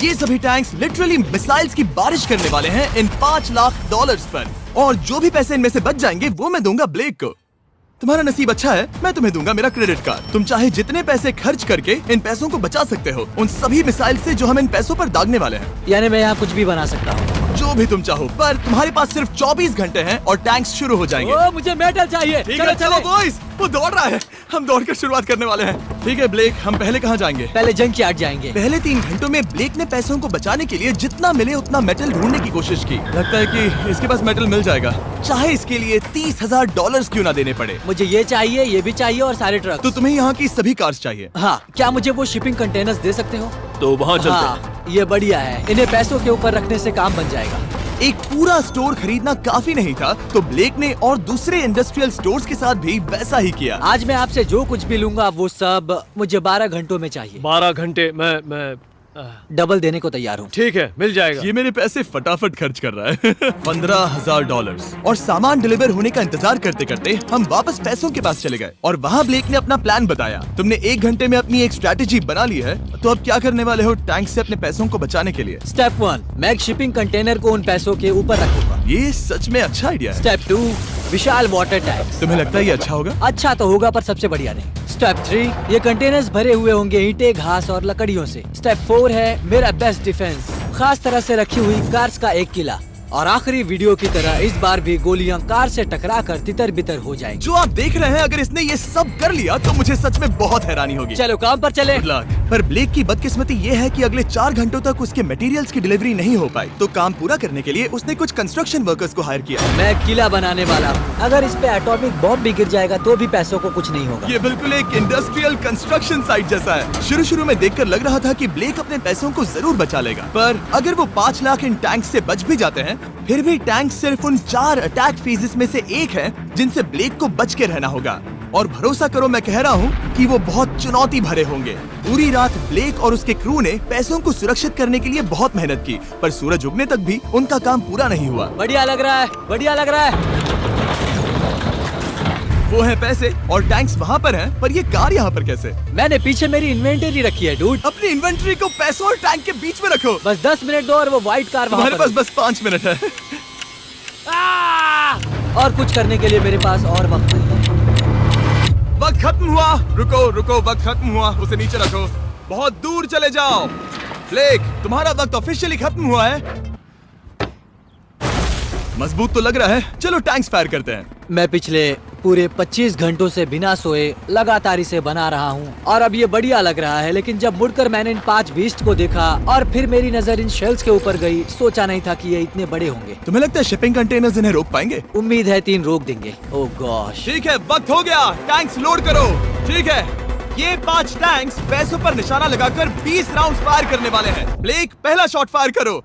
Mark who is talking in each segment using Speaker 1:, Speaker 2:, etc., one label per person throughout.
Speaker 1: ये सभी tanks literally missiles की बारिश करने वाले हैं इन $5 लाख पर, और जो भी पैसे इनमें से बच जाएंगे वो मैं दूंगा ब्लेक को। तुम्हारा नसीब अच्छा है, मैं तुम्हें दूंगा मेरा क्रेडिट कार्ड। तुम चाहे जितने पैसे खर्च करके इन पैसों को बचा सकते हो, उन सभी मिसाइल से जो हम इन पैसों पर दागने वाले हैं।
Speaker 2: यानी मैं यहाँ कुछ भी बना सकता हूँ?
Speaker 1: जो भी तुम चाहो, पर तुम्हारे पास सिर्फ 24 घंटे हैं और टैंक्स शुरू हो जाएंगे।
Speaker 2: ओ, मुझे मेटल चाहिए।
Speaker 1: चलो चलो बॉयज, वो दौड़ रहा है, हम दौड़कर शुरुआत करने वाले हैं। ठीक है ब्लेक, हम पहले कहाँ जाएंगे?
Speaker 2: पहले जंकयार्ड जाएंगे।
Speaker 1: पहले 3 घंटों में ब्लेक ने पैसों को बचाने के लिए जितना मिले उतना मेटल ढूंढने की कोशिश की। लगता है कि इसके पास मेटल मिल जाएगा, चाहे इसके लिए $30,000 क्यों ना देने पड़े।
Speaker 2: मुझे ये चाहिए, ये भी चाहिए और सारे ट्रक।
Speaker 1: तो तुम्हें यहाँ की सभी कार्स चाहिए?
Speaker 2: हाँ, क्या मुझे वो शिपिंग कंटेनर्स दे सकते हो?
Speaker 3: तो वहाँ चलते हैं।
Speaker 2: हाँ, ये बढ़िया है, इन्हें पैसों के ऊपर रखने से काम बन जाएगा।
Speaker 1: एक पूरा स्टोर खरीदना काफी नहीं था, तो ब्लेक ने और दूसरे इंडस्ट्रियल स्टोर्स के साथ भी वैसा ही किया।
Speaker 2: आज मैं आपसे जो कुछ भी लूंगा वो सब मुझे 12 घंटों में चाहिए।
Speaker 3: 12 घंटे मैं
Speaker 2: डबल देने को तैयार हूँ।
Speaker 3: ठीक है, मिल जाएगा।
Speaker 1: ये मेरे पैसे फटाफट खर्च कर रहा है। $15,000 और सामान डिलीवर होने का इंतजार करते करते हम वापस पैसों के पास चले गए और वहाँ ब्लेक ने अपना प्लान बताया। तुमने 1 घंटे में अपनी एक स्ट्रैटेजी बना ली है, तो अब क्या करने वाले हो टैंक से अपने पैसों को बचाने के लिए?
Speaker 2: स्टेप 1, मैं एक शिपिंग कंटेनर को उन पैसों के ऊपर रखूंगा।
Speaker 1: ये सच में अच्छा आइडिया है।
Speaker 2: स्टेप 2, विशाल वाटर टैंक।
Speaker 1: तुम्हें लगता है ये अच्छा होगा?
Speaker 2: अच्छा तो होगा, पर सबसे बढ़िया नहीं। स्टेप 3, ये कंटेनर्स भरे हुए होंगे ईंटें, घास और लकड़ियों से। स्टेप 4 है मेरा बेस्ट डिफेंस, खास तरह से रखी हुई कार्स का एक किला। और आखिरी वीडियो की तरह इस बार भी गोलियां कार से टकराकर तितर बितर हो जाएंगी।
Speaker 1: जो आप देख रहे हैं, अगर इसने ये सब कर लिया तो मुझे सच में बहुत हैरानी होगी।
Speaker 2: चलो काम पर चले।
Speaker 1: Good luck। पर ब्लेक की बदकिस्मती ये है कि अगले 4 घंटों तक उसके मटेरियल्स की डिलीवरी नहीं हो पाई, तो काम पूरा करने के लिए उसने कुछ कंस्ट्रक्शन वर्कर्स को हायर किया।
Speaker 2: मैं किला बनाने वाला हूँ, अगर इस पे एटॉमिक बॉम्ब भी गिर जाएगा तो भी पैसों को कुछ नहीं होगा।
Speaker 1: ये बिल्कुल एक इंडस्ट्रियल कंस्ट्रक्शन साइट जैसा है। शुरू में देखकर लग रहा था कि ब्लेक अपने पैसों को जरूर बचा लेगा, पर अगर वो 5 लाख इन टैंक से बच भी जाते हैं, फिर भी टैंक सिर्फ उन 4 अटैक फेजेस में से एक है जिनसे ब्लेक को बच के रहना होगा। और भरोसा करो, मैं कह रहा हूँ कि वो बहुत चुनौती भरे होंगे। पूरी रात ब्लेक और उसके क्रू ने पैसों को सुरक्षित करने के लिए बहुत मेहनत की, पर सूरज उगने तक भी उनका काम पूरा नहीं हुआ।
Speaker 2: बढ़िया लग रहा है, बढ़िया लग रहा है।
Speaker 1: वो है पैसे और टैंक्स वहाँ पर हैं, पर ये कार यहाँ पर कैसे?
Speaker 2: मैंने पीछे मेरी इन्वेंटरी रखी है डूड।
Speaker 1: अपनी इन्वेंटरी को पैसों और टैंक के बीच में रखो।
Speaker 2: बस 10 मिनट दो और वो व्हाइट कार वहाँ
Speaker 1: तुम्हारे
Speaker 2: पर
Speaker 1: पास बस 5 मिनट है।
Speaker 2: और कुछ करने के लिए मेरे पास और वक्त नहीं है।
Speaker 1: वक्त खत्म हुआ। रुको रुको, वक्त खत्म हुआ, उसे नीचे रखो, बहुत दूर चले जाओ। ब्लेक, तुम्हारा वक्त ऑफिशियली खत्म हुआ है। मजबूत तो लग रहा है, चलो टैंक्स फायर करते हैं।
Speaker 2: मैं पिछले पूरे 25 घंटों से बिना सोए लगातार इसे बना रहा हूँ और अब ये बढ़िया लग रहा है, लेकिन जब मुड़कर मैंने इन 5 बीस्ट को देखा और फिर मेरी नजर इन शेल्स के ऊपर गई, सोचा नहीं था कि ये इतने बड़े होंगे।
Speaker 1: तुम्हें लगता है शिपिंग कंटेनर्स इन्हें रोक पाएंगे?
Speaker 2: उम्मीद है 3 रोक देंगे। ओह गॉश।
Speaker 1: ठीक है, वक्त हो गया, टैंक्स लोड करो। ठीक है, ये 5 टैंक्स पैसों पर निशाना लगाकर 20 राउंड फायर करने वाले हैं। ब्लेक, पहला शॉट फायर करो।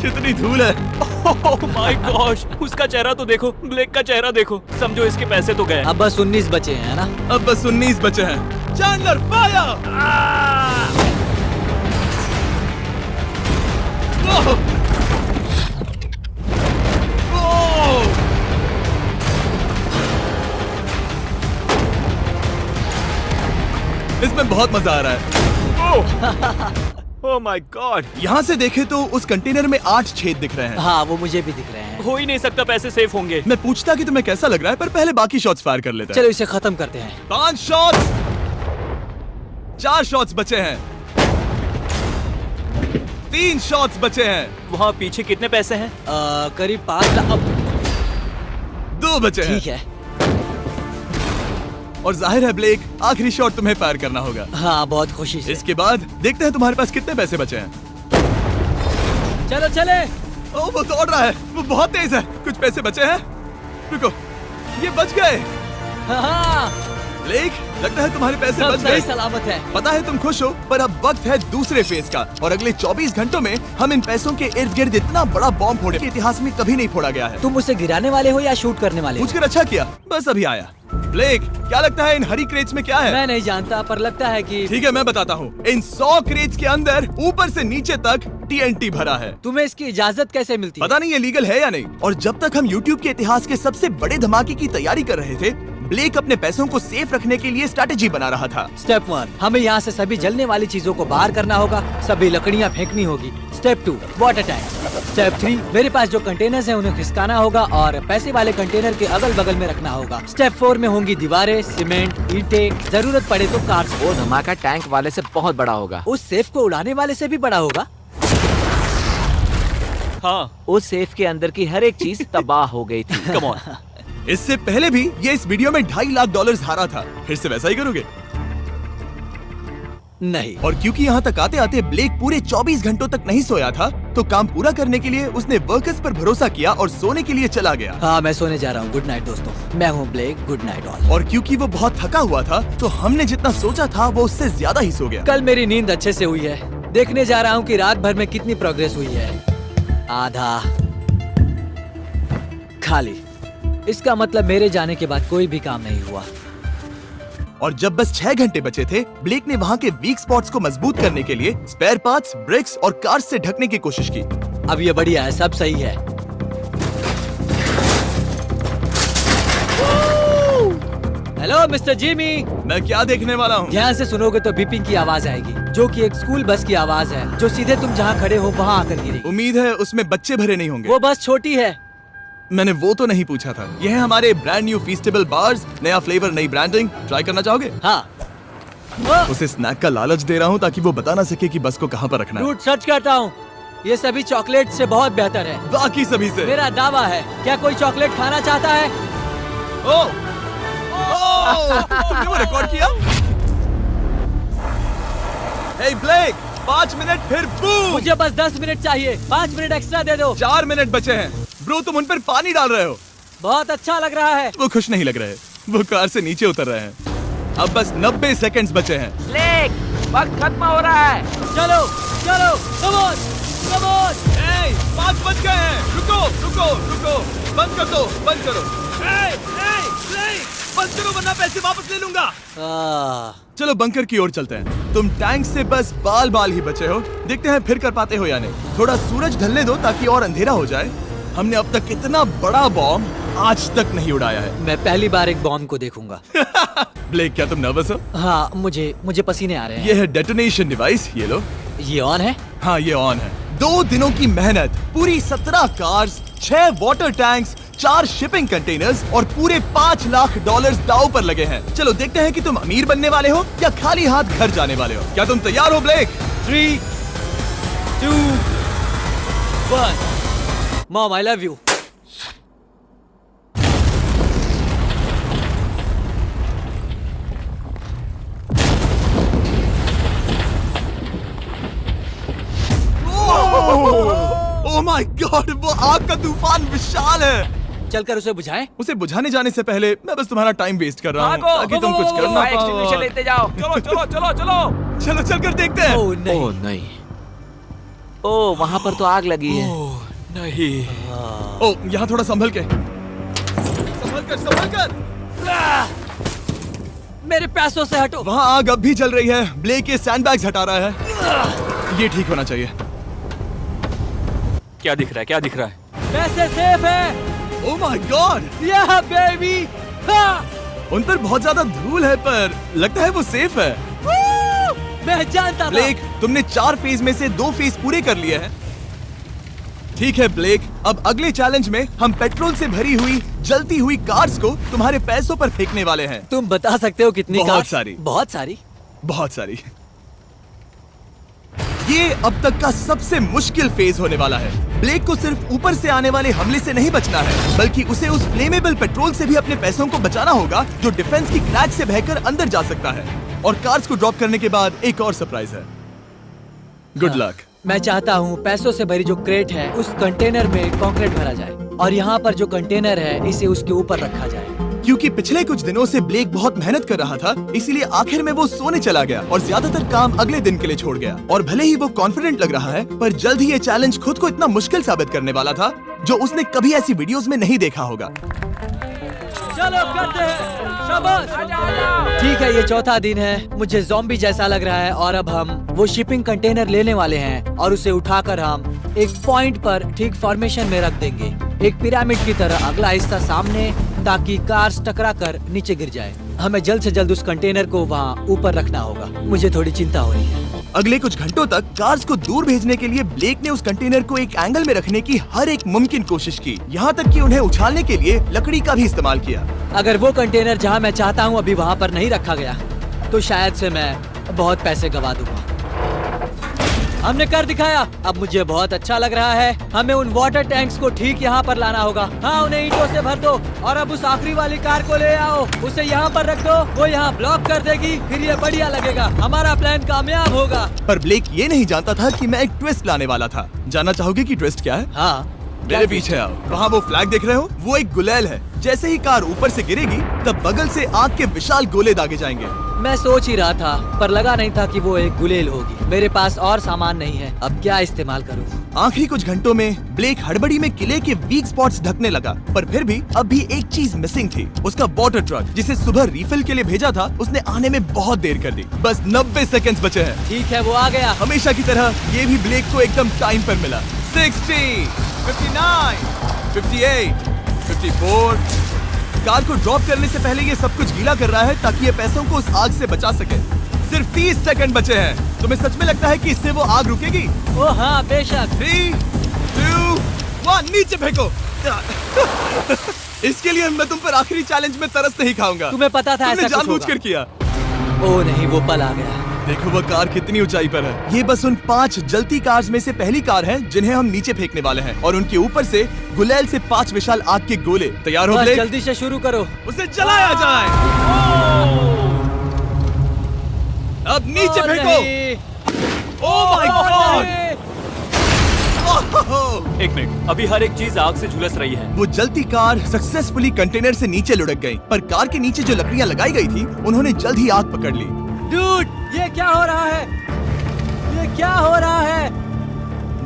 Speaker 1: कितनी धूल है।
Speaker 3: ओह माय गॉश, उसका चेहरा तो देखो, ब्लेक का चेहरा देखो, समझो इसके पैसे तो गए।
Speaker 2: अब बस 19 बचे हैं ना?
Speaker 1: अब बस 19 बचे हैं। Chandler fire. इसमें बहुत मजा आ रहा है।
Speaker 3: ओह माय गॉड।
Speaker 1: यहाँ से देखे तो उस कंटेनर में 8 छेद दिख रहे हैं।
Speaker 2: हाँ, वो मुझे भी दिख रहे हैं।
Speaker 3: हो ही नहीं सकता, पैसे सेफ होंगे।
Speaker 1: मैं पूछता कि तुम्हें कैसा लग रहा है, पर पहले बाकी शॉट्स फायर कर लेते हैं।
Speaker 2: चलो इसे खत्म करते हैं।
Speaker 1: 5 शॉट्स, 4 शॉट्स बचे हैं, 3 शॉट्स बचे हैं।
Speaker 3: वहाँ पीछे कितने पैसे हैं?
Speaker 2: करीब 5 लाख।
Speaker 1: 2 बचे हैं।
Speaker 2: ठीक है।
Speaker 1: और जाहिर है ब्लेक, आखिरी शॉट तुम्हें फायर करना होगा।
Speaker 2: हाँ, बहुत खुशी से।
Speaker 1: इसके बाद देखते हैं तुम्हारे पास कितने पैसे बचे हैं।
Speaker 2: चलो चले।
Speaker 1: ओह, वो दौड़ रहा है, वो बहुत तेज है। कुछ पैसे बचे हैं। रुको, ये बच गए।
Speaker 2: हाँ,
Speaker 1: ब्लेक, लगता है तुम्हारे पैसे
Speaker 2: सब
Speaker 1: बच
Speaker 2: सही
Speaker 1: गए।
Speaker 2: सलामत है।
Speaker 1: पता है तुम खुश हो, पर अब वक्त है दूसरे फेज का, और अगले 24 घंटों में हम इन पैसों के इर्द गिर्द इतना बड़ा बॉम्ब फोड़े कि इतिहास में कभी नहीं फोड़ा गया है।
Speaker 2: तुम उसे गिराने वाले हो या शूट करने वाले हो?
Speaker 1: पूछकर अच्छा किया, बस अभी आया। ब्लेक, क्या लगता है इन हरी क्रेट्स में क्या है?
Speaker 2: मैं नहीं जानता, पर लगता है कि
Speaker 1: ठीक है, मैं बताता हूँ। इन 100 क्रेट्स के अंदर ऊपर से नीचे तक TNT भरा है।
Speaker 2: तुम्हें इसकी इजाजत कैसे मिलती है?
Speaker 1: पता नहीं ये लीगल है या नहीं। और जब तक हम YouTube के इतिहास के सबसे बड़े धमाके की तैयारी कर रहे थे, ब्लेक अपने पैसों को सेफ रखने के लिए स्ट्रैटेजी बना रहा था।
Speaker 2: स्टेप 1, हमें यहाँ से सभी जलने वाली चीजों को बाहर करना होगा, सभी लकड़ियाँ फेंकनी होगी। Step 2, water tank. स्टेप 3, मेरे पास जो कंटेनर्स हैं उन्हें खिसकाना होगा और पैसे वाले कंटेनर के अगल बगल में रखना होगा। स्टेप 4 में होंगी दीवारें, सीमेंट, ईंटें, जरूरत पड़े तो कार्स।
Speaker 4: वो धमाका टैंक वाले से बहुत बड़ा होगा।
Speaker 2: उस सेफ को उड़ाने वाले से भी बड़ा होगा।
Speaker 3: हाँ,
Speaker 4: उस सेफ के अंदर की हर एक चीज तबाह हो गई थी।
Speaker 3: Come on.
Speaker 1: इससे पहले भी ये इस वीडियो में $2.5 लाख हारा था। फिर से वैसा ही करोगे?
Speaker 2: नहीं।
Speaker 1: और क्योंकि यहाँ तक आते आते ब्लेक पूरे 24 घंटों तक नहीं सोया था, तो काम पूरा करने के लिए उसने वर्कर्स पर भरोसा किया और सोने के लिए चला गया।
Speaker 2: हाँ, मैं सोने जा रहा हूँ। गुड नाइट दोस्तों, मैं हूँ ब्लेक। Good night all.
Speaker 1: और क्योंकि वो बहुत थका हुआ था, तो हमने जितना सोचा था वो उससे ज्यादा ही सो गया।
Speaker 2: कल मेरी नींद अच्छे से हुई है। देखने जा रहा हूँ कि रात भर में कितनी प्रोग्रेस हुई है। आधा खाली। इसका मतलब मेरे जाने के बाद कोई भी काम नहीं हुआ।
Speaker 1: और जब बस 6 घंटे बचे थे, ब्लेक ने वहाँ के वीक स्पॉट्स को मजबूत करने के लिए स्पेयर पार्ट्स, ब्रिक्स और कार्स से ढकने की कोशिश की।
Speaker 2: अब ये बढ़िया है, सब सही है। Hello mister Jimmy.
Speaker 1: मैं क्या देखने वाला हूँ?
Speaker 2: ध्यान से सुनोगे तो बीपिंग की आवाज आएगी, जो कि एक स्कूल बस की आवाज है, जो सीधे तुम जहाँ खड़े हो वहाँ आकर गिरेगी।
Speaker 1: उम्मीद है उसमें बच्चे भरे नहीं होंगे।
Speaker 2: वो बस छोटी है।
Speaker 1: मैंने वो तो नहीं पूछा था। यह है हमारे ब्रांड न्यू फीस्टेबल बार्स, नया फ्लेवर, नई ब्रांडिंग। ट्राई करना चाहोगे?
Speaker 2: हाँ।
Speaker 1: उसे स्नैक का लालच दे रहा हूँ ताकि वो बता ना सके कि बस को कहाँ पर रखना है।
Speaker 2: रूट सर्च करता हूँ। ये सभी चॉकलेट से बहुत बेहतर है।
Speaker 1: बाकी सभी से।
Speaker 2: मेरा दावा है। क्या कोई चॉकलेट खाना चाहता है?
Speaker 1: ओ! तुमने वो रिकॉर्ड किया? हे ब्लेक, 5 मिनट फिर बूम!
Speaker 2: मुझे बस 10 मिनट चाहिए। 5 मिनट एक्स्ट्रा दे दो।
Speaker 1: 4 मिनट बचे हैं। ब्रो, तुम उन पर पानी डाल रहे हो।
Speaker 2: बहुत अच्छा लग रहा है।
Speaker 1: वो खुश नहीं लग रहे। वो कार से नीचे उतर रहे हैं। अब बस 90 सेकंड्स बचे हैं।
Speaker 4: ब्लेक, वक्त खत्म हो रहा है।
Speaker 2: चलो चलो, कम ऑन कम ऑन।
Speaker 1: 5 बज गए हैं। रुको रुको रुको, बंद कर दो, बंद करो। बंद करो वरना पैसे वापस ले लूंगा। चलो बंकर की ओर चलते हैं। तुम टैंक से बस बाल बाल ही बचे हो। देखते हैं फिर कर पाते हो या नहीं। थोड़ा सूरज ढलने दो ताकि और अंधेरा हो जाए। हमने अब तक इतना बड़ा बॉम्ब आज तक नहीं उड़ाया है।
Speaker 2: मैं पहली बार एक बॉम्ब को देखूंगा।
Speaker 1: ब्लेक, क्या तुम नर्वस हो?
Speaker 2: हाँ, मुझे पसीने आ रहे हैं।
Speaker 1: ये है डेटोनेशन डिवाइस, ये लो।
Speaker 2: ये ऑन है?
Speaker 1: हाँ, ये ऑन है। 2 दिनों की मेहनत, पूरी 17 cars, 6 water tanks, 4 shipping containers और पूरे $5 लाख दांव पर लगे हैं। चलो देखते हैं कि तुम अमीर बनने वाले हो या खाली हाथ घर जाने वाले हो। क्या तुम तैयार हो Blake?
Speaker 2: 3, 2, 1। Mom, I love you.
Speaker 1: Oh my God, वो आग का तूफान विशाल है।
Speaker 2: चलकर उसे बुझाएं?
Speaker 1: उसे बुझाने जाने से पहले मैं बस तुम्हारा टाइम वेस्ट कर रहा हूँ ताकि तुम कुछ कर ना
Speaker 4: फायर एक्सटिंग्विशर
Speaker 1: पाओ।
Speaker 4: लेते जाओ। चलो चलो चलो चलो।
Speaker 1: चलो चलकर देखते हैं।
Speaker 2: ओह नहीं।
Speaker 4: ओह नहीं। ओह, वहाँ पर तो आग लगी है।
Speaker 3: ओह नहीं।
Speaker 1: ओह, यहाँ थोड़ा संभल के। संभल कर।
Speaker 2: मेरे पैसों से हटो।
Speaker 1: वहाँ आग अब भी जल रही है। ब्लेक ये सैंडबैग्स हटा रहा है। ये ठीक होना चाहिए।
Speaker 3: क्या दिख रहा है? क्या दिख रहा है?
Speaker 2: पैसे सेफ है।
Speaker 1: ओह माय गॉड,
Speaker 2: या बेबी।
Speaker 1: उन पर बहुत ज्यादा धूल है पर लगता है वो सेफ है।
Speaker 2: मैं जानता था।
Speaker 1: ब्लेक, तुमने 4 फेज में से 2 फेज पूरे कर लिए हैं। ठीक है ब्लेक, अब अगले चैलेंज में हम पेट्रोल से भरी हुई जलती हुई कार्स को तुम्हारे पैसों पर फेंकने वाले हैं।
Speaker 2: तुम बता सकते हो कितनी
Speaker 1: बहुत
Speaker 2: कार्स?
Speaker 1: सारी।
Speaker 2: बहुत सारी।
Speaker 1: बहुत सारी। ये अब तक का सबसे मुश्किल फेज होने वाला है। ब्लेक को सिर्फ ऊपर से आने वाले हमले से नहीं बचना है, बल्कि उसे उस फ्लेमेबल पेट्रोल से भी अपने पैसों को बचाना होगा जो डिफेंस की क्रैक से बहकर अंदर जा सकता है। और कार्स को ड्रॉप करने के बाद एक और सरप्राइज है। Good luck.
Speaker 2: मैं चाहता हूँ पैसों से भरी जो क्रेट है उस कंटेनर में कंक्रीट भरा जाए और यहाँ पर जो कंटेनर है इसे उसके ऊपर रखा जाए।
Speaker 1: क्योंकि पिछले कुछ दिनों से ब्लेक बहुत मेहनत कर रहा था, इसीलिए आखिर में वो सोने चला गया और ज्यादातर काम अगले दिन के लिए छोड़ गया। और भले ही वो कॉन्फिडेंट लग रहा है, पर जल्द ही ये चैलेंज खुद को इतना मुश्किल साबित करने वाला था जो उसने कभी ऐसी वीडियोस में नहीं देखा होगा।
Speaker 2: चलो करते हैं। शाबाश। ठीक है, ये चौथा दिन है। मुझे ज़ॉम्बी जैसा लग रहा है और अब हम वो शिपिंग कंटेनर लेने वाले हैं और उसे उठाकर हम एक पॉइंट पर ठीक फॉर्मेशन में रख देंगे, एक पिरामिड की तरह। अगला हिस्सा सामने, ताकि कार्स टकरा कर नीचे गिर जाए। हमें जल्द से जल्द उस कंटेनर को वहाँ ऊपर रखना होगा। मुझे थोड़ी चिंता हो रही है।
Speaker 1: अगले कुछ घंटों तक कार्स को दूर भेजने के लिए ब्लेक ने उस कंटेनर को एक एंगल में रखने की हर एक मुमकिन कोशिश की, यहाँ तक कि उन्हें उछालने के लिए लकड़ी का भी इस्तेमाल किया।
Speaker 2: अगर वो कंटेनर जहाँ मैं चाहता हूँ अभी वहाँ पर नहीं रखा गया तो शायद से मैं बहुत पैसे गवा दूंगा। हमने कर दिखाया, अब मुझे बहुत अच्छा लग रहा है। हमें उन वाटर टैंक्स को ठीक यहाँ पर लाना होगा। हाँ, उन्हें ईंटों से भर दो और अब उस आखिरी वाली कार को ले आओ, उसे यहाँ पर रख दो, वो यहाँ ब्लॉक कर देगी, फिर ये बढ़िया लगेगा, हमारा प्लान कामयाब होगा।
Speaker 1: पर ब्लेक ये नहीं जानता था कि मैं एक ट्विस्ट लाने वाला था। जानना चाहोगे कि ट्विस्ट क्या है?
Speaker 2: हाँ,
Speaker 1: मेरे पीछे आओ। वहाँ वो फ्लैग देख रहे हो, वो एक गुलेल है। जैसे ही कार ऊपर से गिरेगी तब बगल से आग के विशाल गोले दागे जाएंगे।
Speaker 2: मैं सोच ही रहा था पर लगा नहीं था कि वो एक गुलेल होगी। मेरे पास और सामान नहीं है, अब क्या इस्तेमाल करूं?
Speaker 1: आखिरी कुछ घंटों में ब्लेक हड़बड़ी में किले के वीक स्पॉट्स ढकने लगा, पर फिर भी अब भी एक चीज मिसिंग थी। उसका वाटर ट्रक, जिसे सुबह रिफिल के लिए भेजा था, उसने आने में बहुत देर कर दी। बस 90 सेकंड्स बचे हैं।
Speaker 2: ठीक है, वो आ गया।
Speaker 1: हमेशा की तरह ये भी ब्लेक को एकदम टाइम पर मिला। 60, 59, 58, 54। कार को ड्रॉप करने से पहले ये सब कुछ गीला कर रहा है ताकि ये पैसों को उस आग से बचा सके। सिर्फ 30 सेकंड बचे हैं। तुम्हें सच में लगता है कि इससे वो आग रुकेगी?
Speaker 2: ओ हाँ, बेशक।
Speaker 1: 3, 2, 1, नीचे फेंको। इसके लिए मैं तुम पर आखिरी चैलेंज में तरस नहीं खाऊंगा।
Speaker 2: तुम्हें पता था
Speaker 1: तुमने
Speaker 2: ऐसा कुछ
Speaker 1: जानबूझकर किया।
Speaker 2: ओ नहीं, वो पल आ गया।
Speaker 1: देखो वो कार कितनी ऊंचाई पर है। ये बस उन 5 जलती कार्स में से पहली कार है जिन्हें हम नीचे फेंकने वाले हैं, और उनके ऊपर से गुलेल से 5 विशाल आग के गोले। तैयार हो
Speaker 2: बस
Speaker 1: ब्लेक?
Speaker 2: जल्दी से शुरू करो।
Speaker 1: उसे जलाया जाए। अब नीचे
Speaker 2: ओ
Speaker 1: फेंको।
Speaker 2: नहीं।
Speaker 1: Oh my
Speaker 2: oh
Speaker 1: God!
Speaker 2: नहीं।
Speaker 3: एक मिनट, अभी हर एक चीज आग से झुलस रही है।
Speaker 1: वो जलती कार सक्सेसफुली कंटेनर से नीचे लुढ़क गई, पर कार के नीचे जो लकड़ियां लगाई गई थी उन्होंने जल्द ही आग पकड़ ली।
Speaker 2: डूड, ये क्या हो रहा है? ये क्या हो रहा है?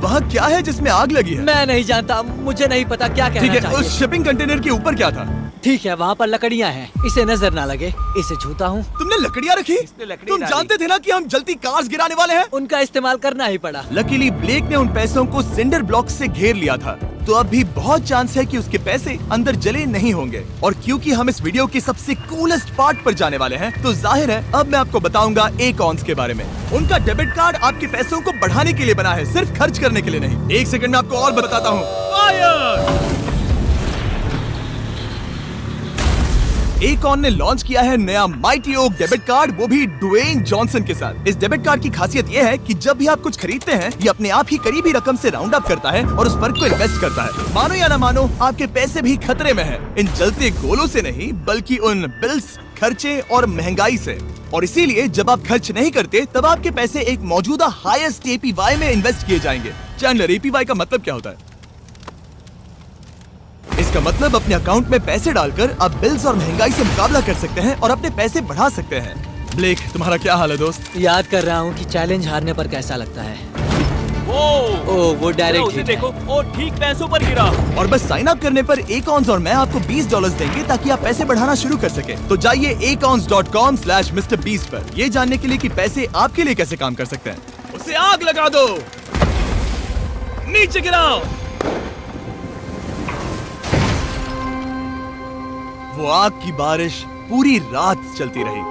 Speaker 1: वहाँ क्या है जिसमें आग लगी है?
Speaker 2: मैं नहीं जानता, मुझे नहीं पता क्या
Speaker 1: ठीक
Speaker 2: कहना
Speaker 1: है,
Speaker 2: चाहिए।
Speaker 1: उस शिपिंग कंटेनर के ऊपर क्या था?
Speaker 2: ठीक है, वहाँ पर लकड़ियाँ हैं, इसे नजर ना लगे, इसे छूता हूँ।
Speaker 1: तुमने लकड़ियाँ रखी?
Speaker 4: लकड़ी
Speaker 1: तुम
Speaker 4: डाली।
Speaker 1: जानते थे ना कि हम जलती कार्स गिराने वाले हैं?
Speaker 2: उनका इस्तेमाल करना ही पड़ा।
Speaker 1: लकीली ब्लेक ने उन पैसों को सिंडर ब्लॉक से घेर लिया था, तो अब भी बहुत चांस है कि उसके पैसे अंदर जले नहीं होंगे। और क्योंकि हम इस वीडियो के सबसे कूलेस्ट पार्ट पर जाने वाले हैं, तो जाहिर है अब मैं आपको बताऊंगा एकॉन्स के बारे में। उनका डेबिट कार्ड आपके पैसों को बढ़ाने के लिए बना है, सिर्फ खर्च करने के लिए नहीं। एक सेकंड में आपको और बताता हूँ। फायर! एकॉन ने लॉन्च किया है नया माइटी ओक डेबिट कार्ड, वो भी ड्वेन जॉनसन के साथ। इस डेबिट कार्ड की खासियत ये है कि जब भी आप कुछ खरीदते हैं, ये अपने आप ही करीबी रकम से राउंड अप करता है और उस फर्क को इन्वेस्ट करता है। मानो या ना मानो, आपके पैसे भी खतरे में हैं। इन जलते गोलों से नहीं, बल्कि उन बिल्स, खर्चे और महंगाई से। और इसीलिए जब आप खर्च नहीं करते, तब आपके पैसे एक मौजूदा हाईएस्ट APY में इन्वेस्ट किए जाएंगे। चैंडलर, APY का मतलब क्या होता है? इसका मतलब अपने अकाउंट में पैसे डालकर आप बिल्स और महंगाई से मुकाबला कर सकते हैं और अपने पैसे बढ़ा सकते हैं। ब्लेक, तुम्हारा क्या हाल है दोस्त?
Speaker 2: याद कर रहा हूँ कि चैलेंज हारने पर कैसा लगता है। वो
Speaker 3: उसे
Speaker 2: डायरेक्ट
Speaker 3: देखो, ओ ठीक पैसों पर गिरा।
Speaker 1: और बस साइन अप करने पर एकॉन्स और मैं आपको $20 देंगे ताकि आप पैसे बढ़ाना शुरू कर सके। तो जाइए acons.com/MrBeast पर, ये जानने के लिए कि पैसे आपके लिए कैसे काम कर सकते हैं। उसे आग लगा दो, नीचे गिराओ। वो आग की बारिश पूरी रात चलती रही।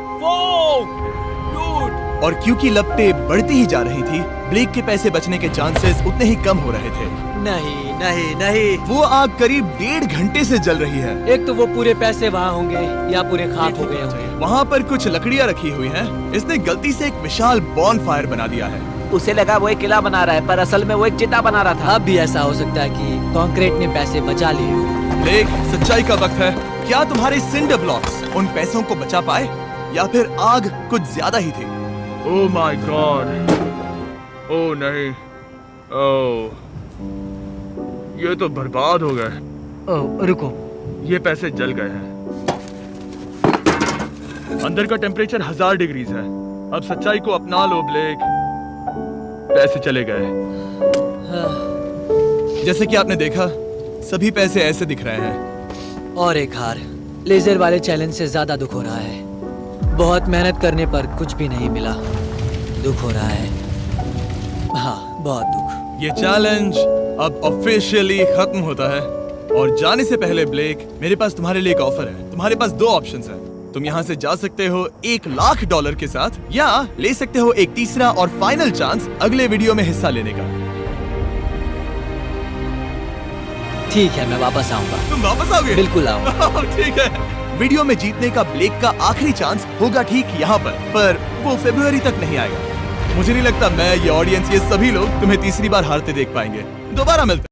Speaker 3: डूड,
Speaker 1: और क्योंकि लपटें बढ़ती ही जा रही थी, ब्लेक के पैसे बचने के चांसेस उतने ही कम हो रहे थे।
Speaker 2: नहीं नहीं नहीं,
Speaker 1: वो आग करीब 1.5 घंटे से जल रही है।
Speaker 2: एक तो वो पूरे पैसे वहाँ होंगे या पूरे खाक हो गए होंगे।
Speaker 1: वहाँ पर कुछ लकड़ियाँ रखी हुई हैं। इसने गलती से एक विशाल बॉनफायर बना दिया है।
Speaker 4: उसे लगा वो एक किला बना रहा है, पर असल में वो एक चिता बना रहा था।
Speaker 2: अब भी ऐसा हो सकता है कि कंक्रीट ने पैसे बचा लिए हो।
Speaker 1: ब्लेक, सच्चाई का वक्त है। क्या तुम्हारे सिंडर ब्लॉक्स उन पैसों को बचा पाए, या फिर आग कुछ ज्यादा ही थी? ओह माय गॉड! ओह नहीं, ओह, ये तो बर्बाद हो गए।
Speaker 2: ओह, रुको,
Speaker 1: ये पैसे जल गए हैं। अंदर का टेम्परेचर 1000 डिग्रीज है। अब सच्चाई को अपना लो ब्लेक, पैसे चले गए। जैसे कि आपने देखा, सभी पैसे ऐसे दिख रहे हैं।
Speaker 2: और एक हार। लेजर वाले चैलेंज से ज्यादा दुख हो रहा है। बहुत मेहनत करने पर कुछ भी नहीं मिला। दुख हो रहा है, हाँ, बहुत दुख।
Speaker 1: ये चैलेंज अब ऑफिशियली खत्म होता है। और जाने से पहले ब्लेक, मेरे पास तुम्हारे लिए एक ऑफर है। तुम्हारे पास दो ऑप्शंस हैं। तुम यहाँ से जा सकते हो $1,00,000 के साथ, या ले सकते हो एक तीसरा और फाइनल चांस अगले वीडियो में हिस्सा लेने का।
Speaker 2: ठीक है, मैं वापस आऊंगा।
Speaker 1: तुम वापस आओगे?
Speaker 2: बिल्कुल आऊंगा।
Speaker 1: ठीक है। वीडियो में जीतने का ब्लेक का आखिरी चांस होगा ठीक यहाँ पर वो फरवरी तक नहीं आएगा। मुझे नहीं लगता मैं, ये ऑडियंस, ये सभी लोग तुम्हें तीसरी बार हारते देख पाएंगे। दोबारा मिलते हैं।